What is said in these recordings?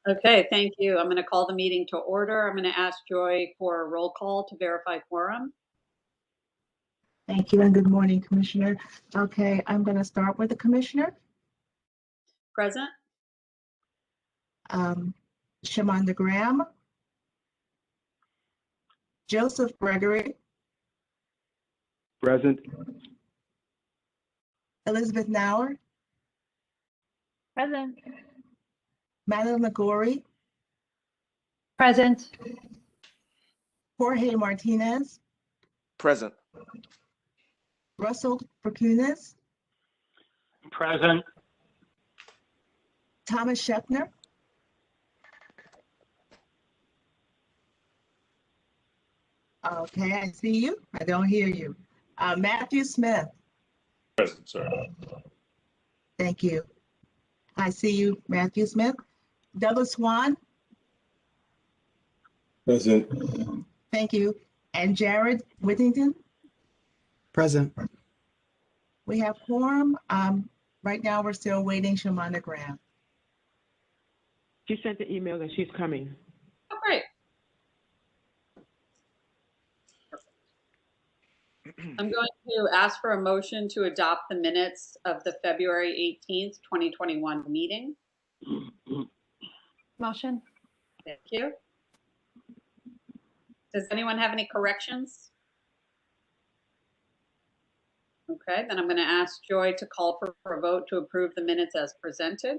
Okay, thank you. I'm going to call the meeting to order. I'm going to ask Joy for a roll call to verify quorum. Thank you and good morning, Commissioner. Okay, I'm going to start with the Commissioner. Present? Shamanda Graham, Joseph Gregory, Present. Elizabeth Nauer, Present. Madeline Magori, Present. Jorge Martinez, Present. Russell Perkunas, Present. Thomas Scheffner, okay, I see you. I don't hear you. Matthew Smith, Present, sir. thank you. I see you, Matthew Smith. Douglas Swan, Present. thank you. And Jared Whittington. Present. We have quorum. Right now, we're still waiting Shamanda Graham. She sent the email that she's coming. Oh, great. I'm going to ask for a motion to adopt the minutes of the February 18th, 2021 meeting. Motion. Thank you. Does anyone have any corrections? Okay, then I'm going to ask Joy to call for a vote to approve the minutes as presented.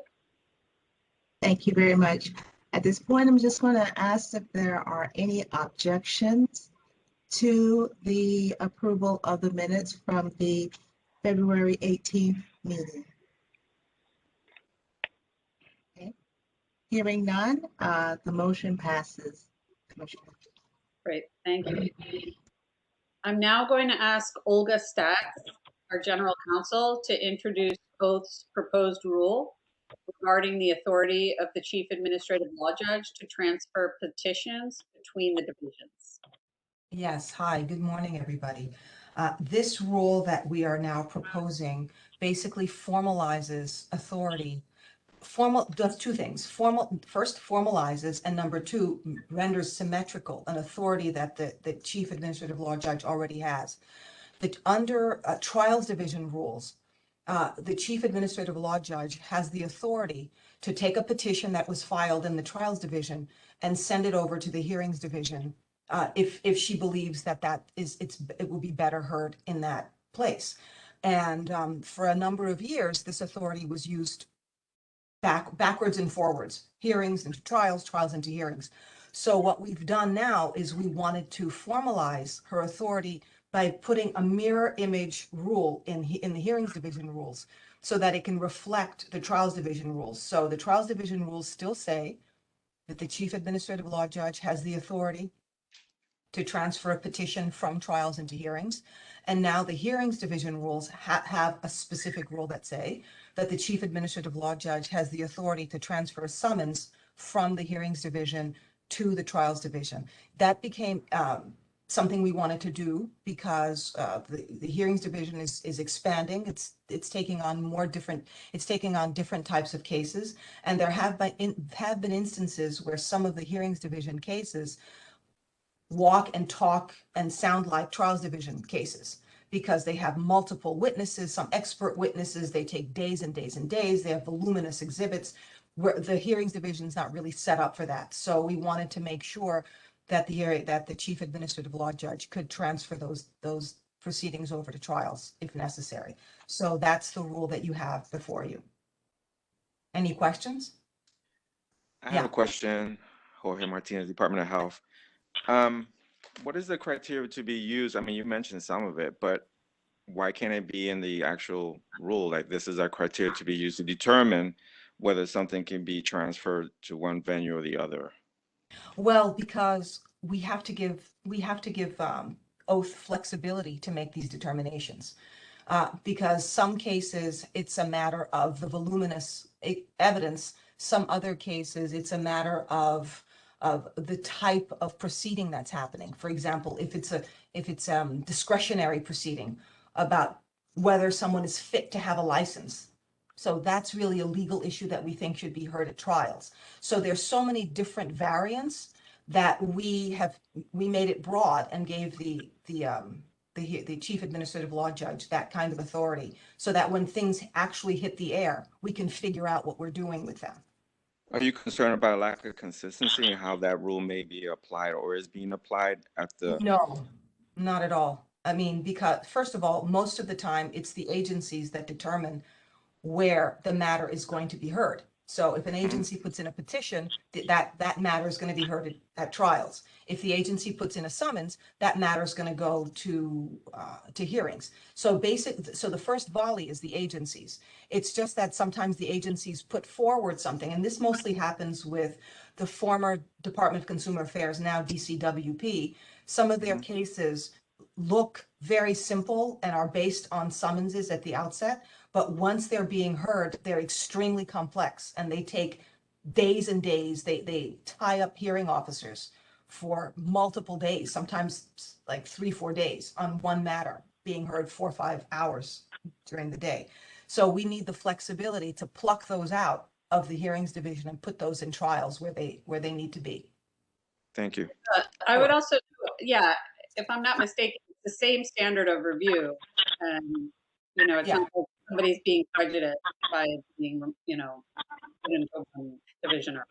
Thank you very much. At this point, I'm just going to ask if there are any objections to the approval of the minutes from the February 18th meeting. Okay. Hearing none, the motion passes. Commissioner. Great, thank you. I'm now going to ask Olga Stacks, our general counsel, to introduce Oath's proposed rule regarding the authority of the chief administrative law judge to transfer petitions between the divisions. Yes, hi, good morning, everybody. This rule that we are now proposing basically formalizes authority. Does two things. First, formalizes, and number two, renders symmetrical an authority that the chief administrative law judge already has. That under trials division rules, the chief administrative law judge has the authority to take a petition that was filed in the trials division and send it over to the hearings division if she believes that it will be better heard in that place. And for a number of years, this authority was used backwards and forwards, hearings into trials, trials into hearings. So what we've done now is we wanted to formalize her authority by putting a mirror image rule in the hearings division rules so that it can reflect the trials division rules. So the trials division rules still say that the chief administrative law judge has the authority to transfer a petition from trials into hearings. And now the hearings division rules have a specific rule that say that the chief administrative law judge has the authority to transfer a summons from the hearings division to the trials division. That became something we wanted to do because the hearings division is expanding. It's taking on different types of cases. And there have been instances where some of the hearings division cases walk and talk and sound like trials division cases because they have multiple witnesses, some expert witnesses, they take days and days and days, they have voluminous exhibits where the hearings division is not really set up for that. So we wanted to make sure that the chief administrative law judge could transfer those proceedings over to trials if necessary. So that's the rule that you have before you. Any questions? I have a question, Jorge Martinez, Department of Health. What is the criteria to be used? I mean, you mentioned some of it, but why can't it be in the actual rule? Like this is our criteria to be used to determine whether something can be transferred to one venue or the other. Well, because we have to give oath flexibility to make these determinations. Because some cases it's a matter of the voluminous evidence. Some other cases it's a matter of the type of proceeding that's happening. For example, if it's discretionary proceeding about whether someone is fit to have a license, So that's really a legal issue that we think should be heard at trials. So there's so many different variants that we made it broad and gave the chief administrative law judge that kind of authority, so that when things actually hit the air, we can figure out what we're doing with them. Are you concerned about a lack of consistency in how that rule may be applied or is being applied at the? No, not at all. I mean, because first of all, most of the time, it's the agencies that determine where the matter is going to be heard. So if an agency puts in a petition, that matter is going to be heard at trials. If the agency puts in a summons, that matter is going to go to hearings. So the first volley is the agencies. It's just that sometimes the agencies put forward something, and this mostly happens with the former Department of Consumer Affairs, now DCWP. Some of their cases look very simple and are based on summonses at the outset, but once they're being heard, they're extremely complex and they take days and days. They tie up hearing officers for multiple days, sometimes like 3-4 days on one matter being heard 4 or 5 hours during the day. So we need the flexibility to pluck those out of the hearings division and put those in trials where they need to be. Thank you. I would also, yeah, if I'm not mistaken, it's the same standard of review. And, you know, it's Yeah. not like somebody's being prejudiced by being, you know, put into open division or.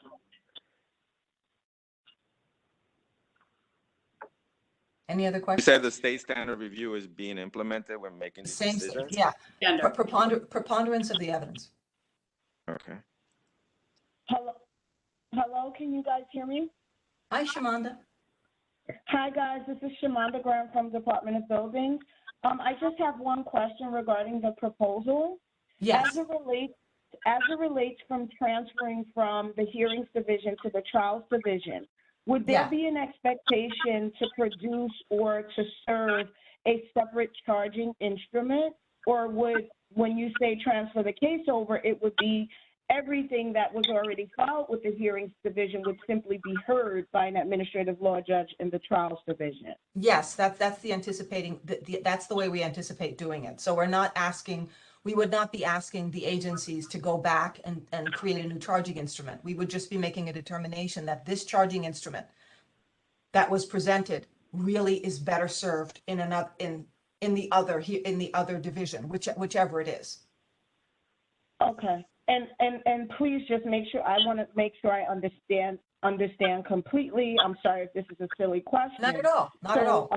Any other You questions? said the state standard review is being implemented when making these Same, decisions? yeah, Gender. preponderance of the evidence. Okay. Hello, can you guys hear me? Hi, Shamanda. Hi, guys. This is Shamanda Graham from Department of Buildings. I just have one question regarding the proposal. Yes. As it relates from transferring from the hearings division to the trials division, would there Yeah. be an expectation to produce or to serve a separate charging instrument? Or would, when you say transfer the case over, it would be everything that was already filed with the hearings division would simply be heard by an administrative law judge in the trials division? Yes, that's the anticipating, that's the way we anticipate doing it. So we would not be asking the agencies to go back and create a new charging instrument. We would just be making a determination that this charging instrument that was presented really is better served in the other division, whichever it is. Okay. And please just make sure, I want to make sure I understand completely. I'm sorry if this is a silly question. Not at all, not at all.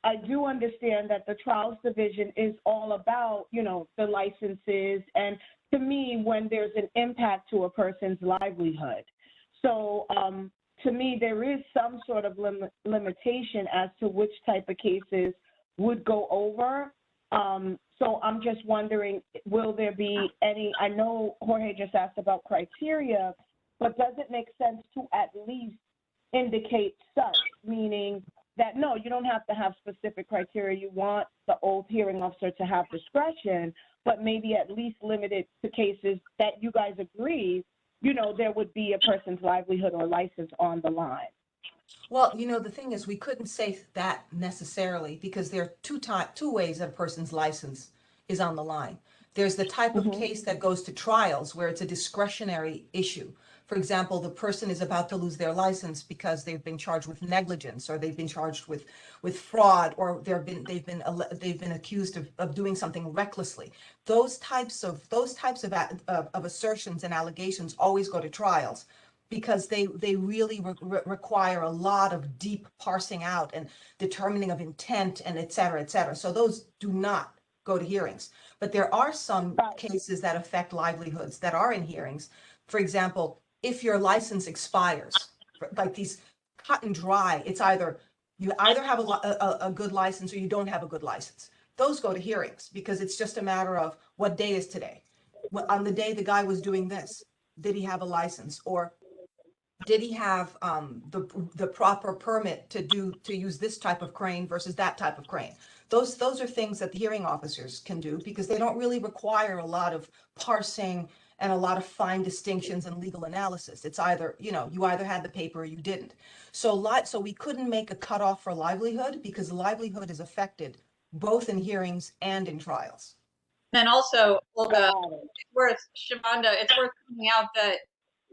I do understand that the trials division is all about, you know, the licenses, and to me, when there's an impact to a person's livelihood. So to me, there is some sort of limitation as to which type of cases would go over. So I'm just wondering, will there be any, I know Jorge just asked about criteria, but does it make sense to at least indicate such, meaning that, no, you don't have to have specific criteria. You want the old hearing officer to have discretion, but maybe at least limit it to cases that you guys agree, you know, there would be a person's livelihood or license on the line. Well, you know, the thing is, we couldn't say that necessarily because there are two ways that a person's license is on the line. There's the type of case that goes to trials where it's a discretionary issue. For example, the person is about to lose their license because they've been charged with negligence, or they've been charged with fraud, or they've been accused of doing something recklessly. Those types of assertions and allegations always go to trials, because they really require a lot of deep parsing out and determining of intent and et cetera, et cetera. So those do not go to hearings. But there are some cases that affect livelihoods that are in hearings. For example, if your license expires, like these cut and dry, it's you either have a good license or you don't have a good license. Those go to hearings because it's just a matter of what day is today. On the day the guy was doing this, did he have a license, or did he have the proper permit to use this type of crane versus that type of crane? Those are things that the hearing officers can do because they don't really require a lot of parsing and a lot of fine distinctions and legal analysis. It's either, you know, you either had the paper or you didn't. So we couldn't make a cutoff for livelihood because livelihood is affected both in hearings and in trials. Then also, Olga, Got it. Shamanda, it's worth pointing out that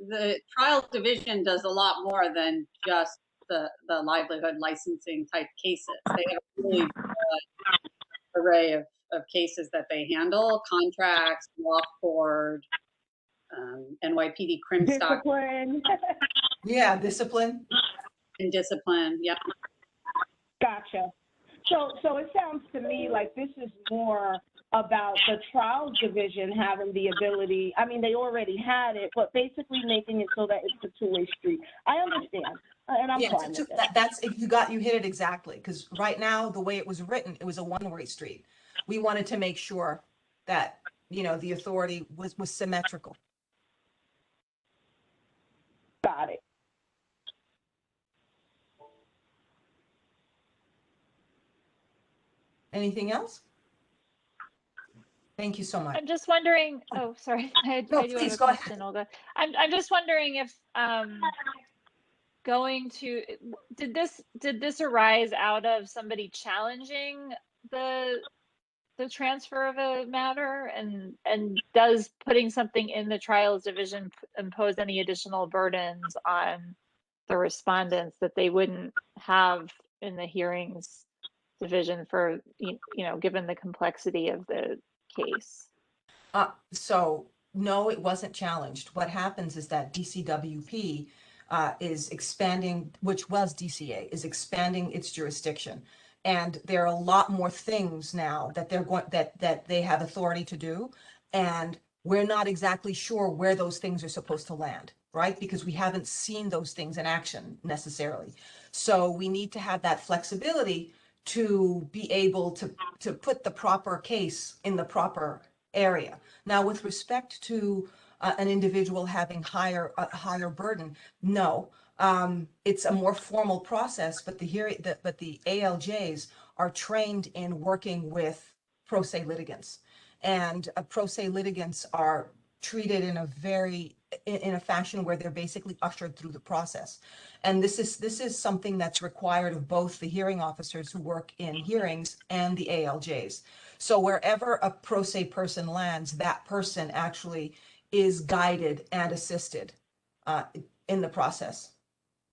the trial division does a lot more than just the livelihood licensing type cases. They have a really array of cases that they handle, contracts, law court, NYPD crim stock Discipline. Yeah, discipline. and discipline. Yep. Gotcha. So it sounds to me like this is more about the trials division having the ability, I mean, they already had it, but basically making it so that it's a two-way street. I understand, and I'm Yeah, fine with it. that's, you hit it exactly, because right now, the way it was written, it was a one-way street. We wanted to make sure that, the authority was symmetrical. Got it. Anything else? Thank you so much. I'm just wondering, oh, sorry, No, I do have please a go ahead. question, Olga. I'm just wondering if did this arise out of somebody challenging the transfer of a matter, and does putting something in the trials division impose any additional burdens on the respondents that they wouldn't have in the hearings division for, given the complexity of the case? So no, it wasn't challenged. What happens is that DCWP is expanding, which was DCA, is expanding its jurisdiction. And there are a lot more things now that that they have authority to do. And we're not exactly sure where those things are supposed to land, right? Because we haven't seen those things in action necessarily. So we need to have that flexibility to be able to put the proper case in the proper area. Now, with respect to an individual having a higher burden, no, it's a more formal process, but the ALJs are trained in working with pro se litigants, and pro se litigants are treated in a fashion where they're basically ushered through the process. And this is something that's required of both the hearing officers who work in hearings and the ALJs. So wherever a pro se person lands, that person actually is guided and assisted in the process.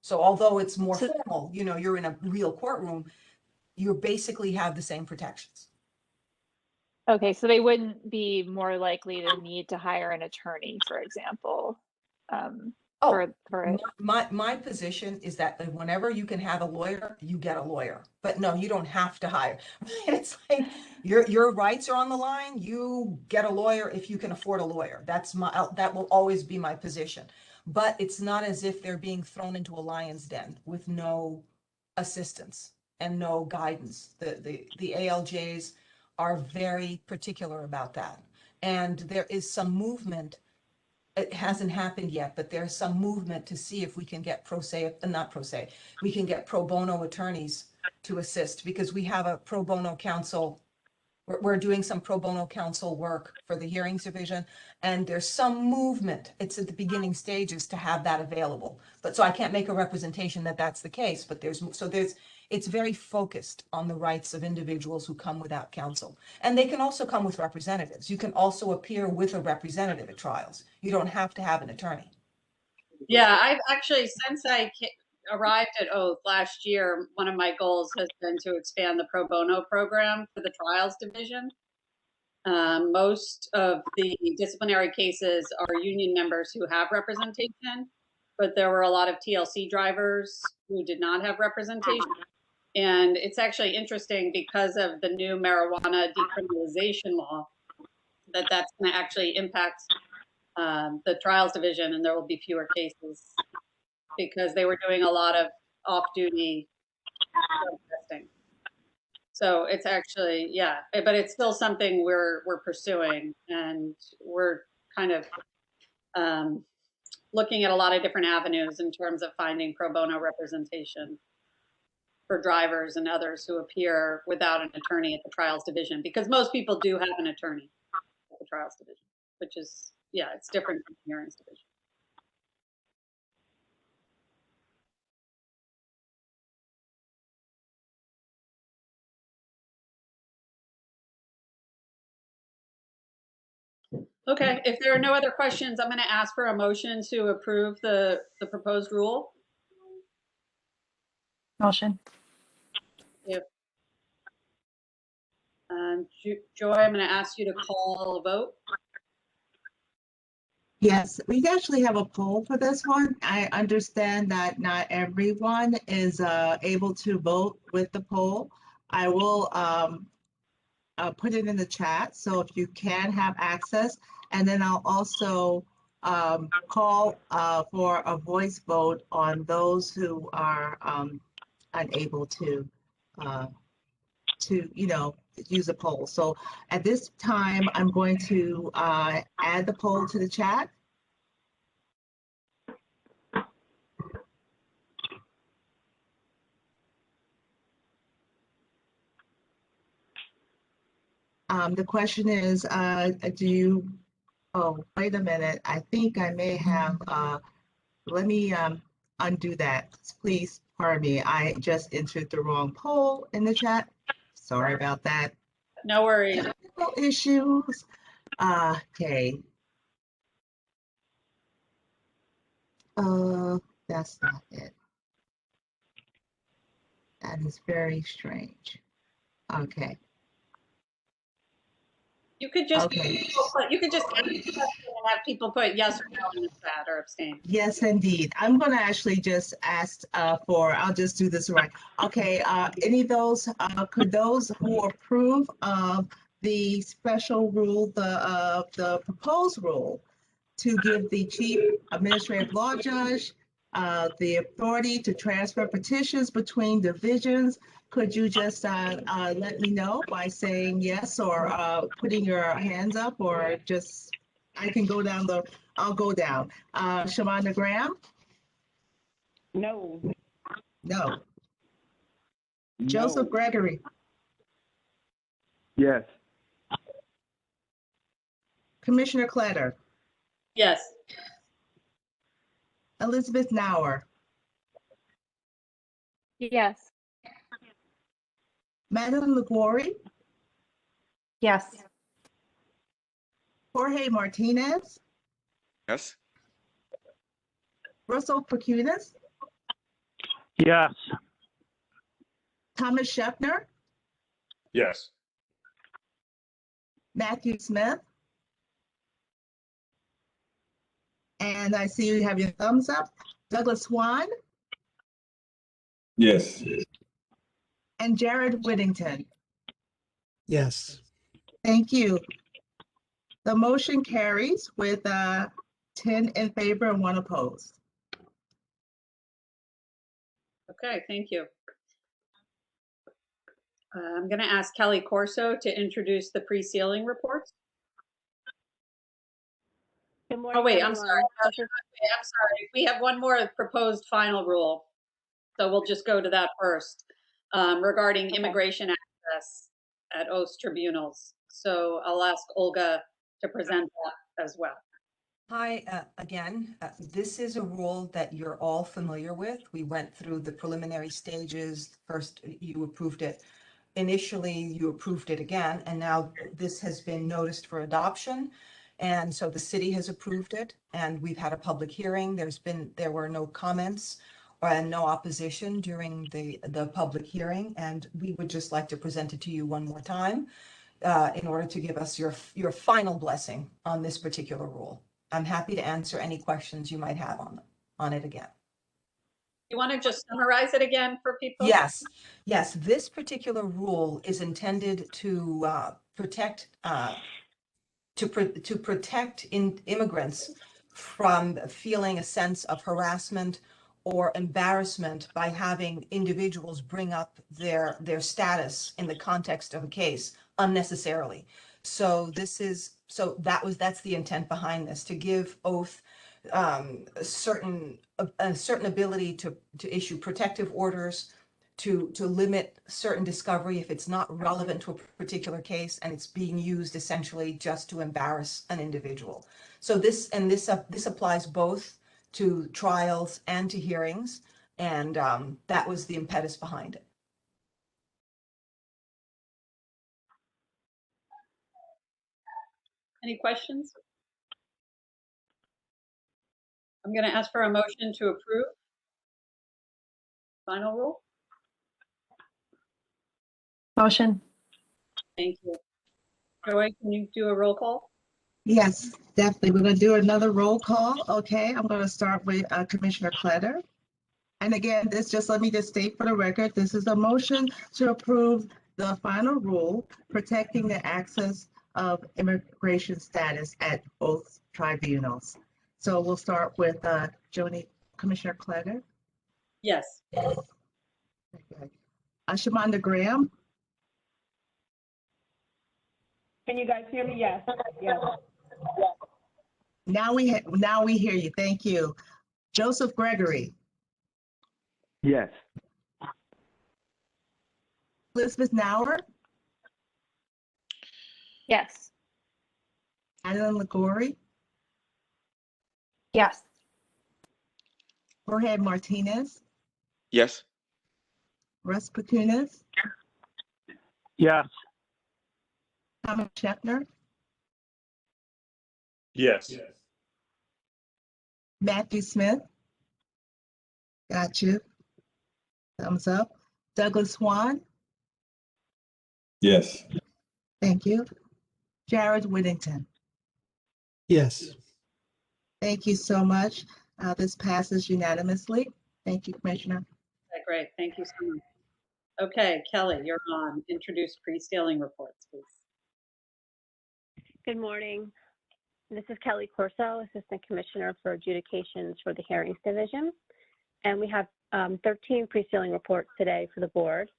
So although it's more formal, you're in a real courtroom, you basically have the same protections. Okay, so they wouldn't be more likely to need to hire an attorney, for example. For My position is that whenever you can have a lawyer, you get a lawyer. But no, you don't have to hire. It's like your rights are on the line. You get a lawyer if you can afford a lawyer. That will always be my position. But it's not as if they're being thrown into a lion's den with no assistance and no guidance. The ALJs are very particular about that. And there is some movement. It hasn't happened yet, but there's some movement to see if we can get we can get pro bono attorneys to assist, because we have a pro bono counsel. We're doing some pro bono counsel work for the hearings division, and there's some movement. It's at the beginning stages to have that available. But so I can't make a representation that that's the case, but it's very focused on the rights of individuals who come without counsel. And they can also come with representatives. You can also appear with a representative at trials. You don't have to have an attorney. Yeah, I've actually, since I arrived at Oath last year, one of my goals has been to expand the pro bono program for the trials division. Most of the disciplinary cases are union members who have representation, but there were a lot of TLC drivers who did not have representation. And it's actually interesting because of the new marijuana decriminalization law that's going to actually impact the trials division, and there will be fewer cases because they were doing a lot of off-duty testing. So it's actually, yeah, but it's still something we're pursuing, and we're kind of looking at a lot of different avenues in terms of finding pro bono representation for drivers and others who appear without an attorney at the trials division, because most people do have an attorney at the trials division, which is, yeah, it's different from the hearings division. Okay, if there are no other questions, I'm going to ask for a motion to approve the proposed rule. Motion. Joy, I'm going to ask you to call a vote. Yes, we actually have a poll for this one. I understand that not everyone is able to vote with the poll. I will put it in the chat, so if you can have access, and then I'll also call for a voice vote on those who are unable to use a poll. So at this time, I'm going to add the poll to the chat. The question is, oh, wait a minute. I think I may have, let me undo that. Please, pardon me. I just entered the wrong poll in the chat. Sorry about that. No worries. Technical issues. Okay. That's not it. That is very strange. Okay. You could just Okay. you could just ask the question and have people put yes or no in the chat or abstain. Yes, indeed. I'm going to actually just ask I'll just do this right. Okay, any of those, could those who approve of the special rule, the proposed rule to give the chief administrative law judge the authority to transfer petitions between divisions, could you just let me know by saying yes or putting your hands up, or just, I can go down I'll go down. Shamanda Graham? No. No. Joseph Gregory? Yes. Commissioner Kletter? Yes. Elizabeth Nauer? Yes. Madeline Liguori? Yes. Jorge Martinez? Yes. Russell Perkunas? Yes. Thomas Scheffner? Yes. Matthew Smith? And I see you have your thumbs up. Douglas Swan? Yes. And Jared Whittington. Yes. Thank you. The motion carries with 10 in favor and 1 opposed. Okay, thank you. I'm going to ask Kelly Corso to introduce the pre-sealing reports. Good morning, Oh, wait, I'm everyone. sorry. I'm sorry. We have one more proposed final rule. So we'll just go to that first regarding immigration access at Oath tribunals. So I'll ask Olga to present that as well. Hi, again, this is a rule that you're all familiar with. We went through the preliminary stages. First, you approved it. Initially, you approved it again, and now this has been noticed for adoption. And so the city has approved it, and we've had a public hearing. There were no comments and no opposition during the public hearing, and we would just like to present it to you one more time in order to give us your final blessing on this particular rule. I'm happy to answer any questions you might have on it again. You want to just summarize it again for people? Yes, yes. This particular rule is intended to protect immigrants from feeling a sense of harassment or embarrassment by having individuals bring up their status in the context of a case unnecessarily. So that's the intent behind this, to give Oath a certain ability to issue protective orders, to limit certain discovery if it's not relevant to a particular case and it's being used essentially just to embarrass an individual. So this applies both to trials and to hearings, and that was the impetus behind it. Any questions? I'm going to ask for a motion to approve. Final rule. Motion. Thank you. Joy, can you do a roll call? Yes, definitely. We're going to do another roll call. Okay, I'm going to start with Commissioner Kletter. And again, let me just state for the record, this is a motion to approve the final rule protecting the access of immigration status at both tribunals. So we'll start with Commissioner Kletter. Yes. Shamanda Graham. Can you guys hear me? Yes. Yes. Now we hear you. Thank you. Joseph Gregory. Yes. Elizabeth Nauer. Yes. Adeline Ligori. Yes. Jorge Martinez. Yes. Russ Pacunas. Yes. Thomas Scheffner. Yes. Matthew Smith. Got you. Thumbs up. Douglas Swan. Yes. Thank you. Jared Whittington. Yes. Thank you so much. This passes unanimously. Thank you, Commissioner. Okay, great. Thank you so much. Okay, Kelly, you're on. Introduce pre-sealing reports, please. Good morning. This is Kelly Corso, Assistant Commissioner for Adjudications for the Hearings Division. And we have 13 pre-sealing reports today for the board.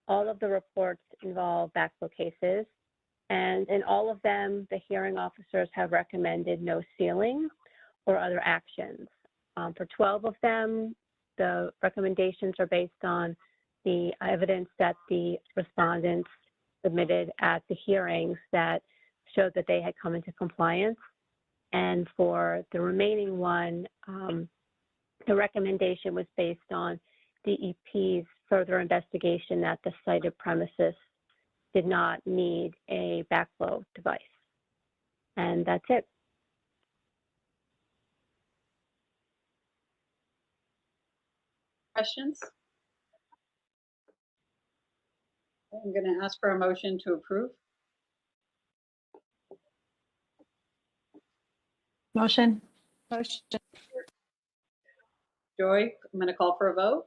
All of the reports involve backflow cases. And in all of them, the hearing officers have recommended no sealing or other actions. For 12 of them, the recommendations are based on the evidence that the respondents submitted at the hearings that showed that they had come into compliance. And for the remaining one, the recommendation was based on DEP's further investigation that the cited premises did not need a backflow device. And that's it. Questions? I'm going to ask for a motion to approve. Motion. Joy, I'm going to call for a vote.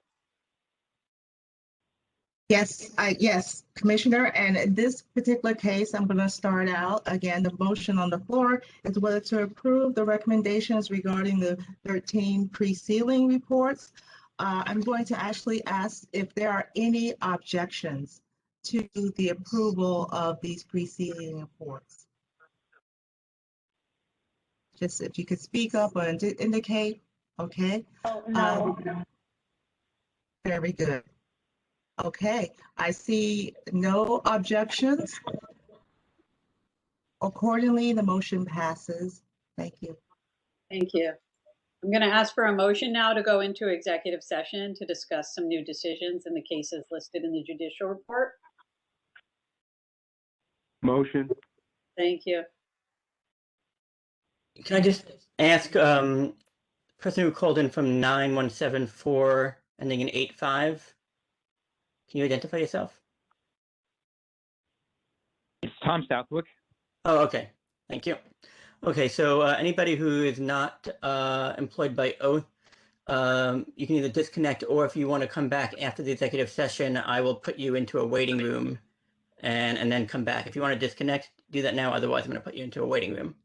Yes, Commissioner. And in this particular case, I'm going to start out again. The motion on the floor is whether to approve the recommendations regarding the 13 pre-sealing reports. I'm going to actually ask if there are any objections to the approval of these pre-sealing reports. Just if you could speak up or indicate, okay? Oh, no. Very good. Okay, I see no objections. Accordingly, the motion passes. Thank you. Thank you. I'm going to ask for a motion now to go into executive session to discuss some new decisions in the cases listed in the judicial report. Motion. Thank you. Can I just ask, person who called in from 9174 ending in 85, can you identify yourself? It's Tom Southwick. Oh, okay. Thank you. Okay, so anybody who is not employed by oath, you can either disconnect, or if you want to come back after the executive session, I will put you into a waiting room and then come back. If you want to disconnect, do that now. Otherwise, I'm going to put you into a waiting room.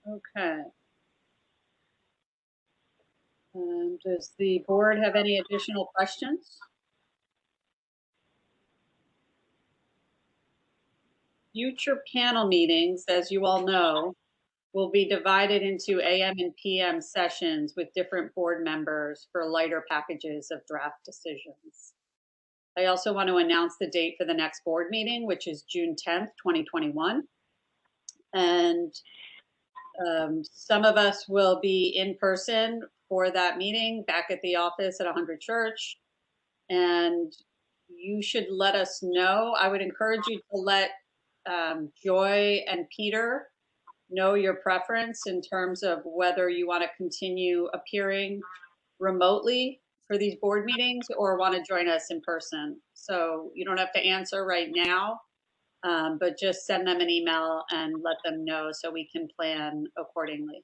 Okay. Does the board have any additional questions? Future panel meetings, as you all know, will be divided into AM and PM sessions with different board members for lighter packages of draft decisions. I also want to announce the date for the next board meeting, which is June 10th, 2021. And some of us will be in person for that meeting back at the office at 100 Church. And you should let us know. I would encourage you to let Joy and Peter know your preference in terms of whether you want to continue appearing remotely for these board meetings or want to join us in person. So you don't have to answer right now, but just send them an email and let them know so we can plan accordingly.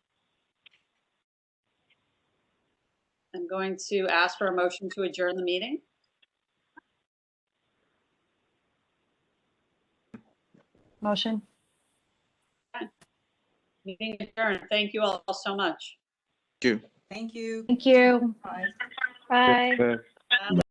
I'm going to ask for a motion to adjourn the meeting. Motion. Meeting adjourned. Thank you all so much. Thank you. Thank you. Thank you. Bye. Bye. Yes.